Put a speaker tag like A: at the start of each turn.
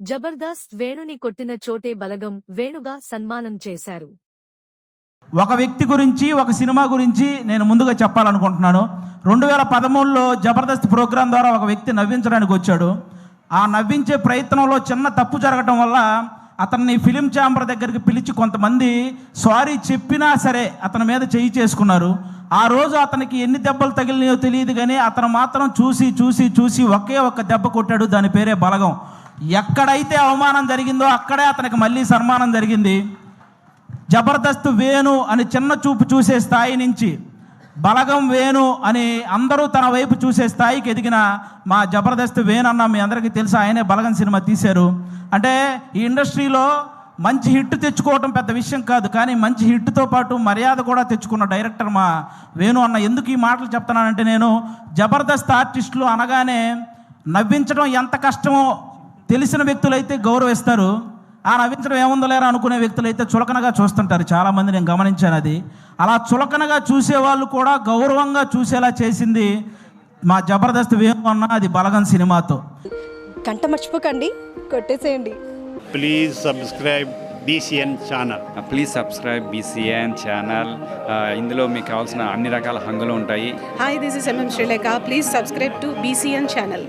A: జబర్దస్త్ వేణుని కొట్టిన చోటే బలగం వేణుగా సన్మానం చేశారు.
B: ఒక వ్యక్తి గురించి, ఒక సినిమా గురించి నేను ముందుగా చెప్పాలనుకుంటున్నాను. 2013లో జబర్దస్త్ ప్రోగ్రాం ద్వారా ఒక వ్యక్తి నవ్వించడానికి వచ్చాడు. ఆ నవ్వించే ప్రయత్నంలో చిన్న తప్పు జరగటం వల్ల అతన్ని ఫిలిం ఛాంబర్ దగ్గరికి పిలిచి కొంతమంది సారీ చెప్పినా సరే అతని మీద చేయి చేసుకున్నారు. ఆ రోజు అతనికి ఎన్ని దెబ్బలు తగిలినాయో తెలియదు, కానీ అతను మాత్రం చూసి ఒకే ఒక్క దెబ్బ కొట్టాడు. దాని పేరే బలగం. ఎక్కడైతే అవమానం జరిగిందో అక్కడే అతనికి మళ్ళీ సన్మానం జరిగింది. జబర్దస్త్ వేణు అని చిన్న చూపు చూసే స్థాయి నుంచి బలగం వేణు అని అందరూ తన వైపు చూసే స్థాయికి ఎదిగిన మా జబర్దస్త్ వేణు అన్న మీ అందరికీ తెలుసు. ఆయనే బలగం సినిమా తీశారు. అంటే ఈ ఇండస్ట్రీలో మంచి హిట్ తెచ్చుకోవటం పెద్ద విషయం కాదు, కానీ మంచి హిట్తో పాటు మర్యాద కూడా తెచ్చుకున్న డైరెక్టర్ మా వేణు అన్న. ఎందుకు ఈ మాటలు చెప్తున్నానంటే, నేను జబర్దస్త్ ఆర్టిస్టులు అనగానే నవ్వించడం ఎంత కష్టమో తెలిసిన వ్యక్తులైతే గౌరవిస్తారు. ఆ నవ్వించడం ఏముందో లేరా అనుకునే వ్యక్తులైతే చులకనగా చూస్తుంటారు. చాలామంది నేను గమనించాను. అది అలా చులకనగా చూసేవాళ్ళు కూడా గౌరవంగా చూసేలా చేసింది మా జబర్దస్త్ వేణు అన్న. అది బలగం సినిమాతో.
C: గంట మర్చిపోకండి, కొట్టేసేయండి.
D: Please subscribe BCN channel.
E: Please subscribe BCN channel. ఇందులో మీకు కావాల్సిన అన్ని రకాల హంగులు ఉంటాయి.
F: Hi, this is MM Sri Lanka. Please subscribe to BCN channel.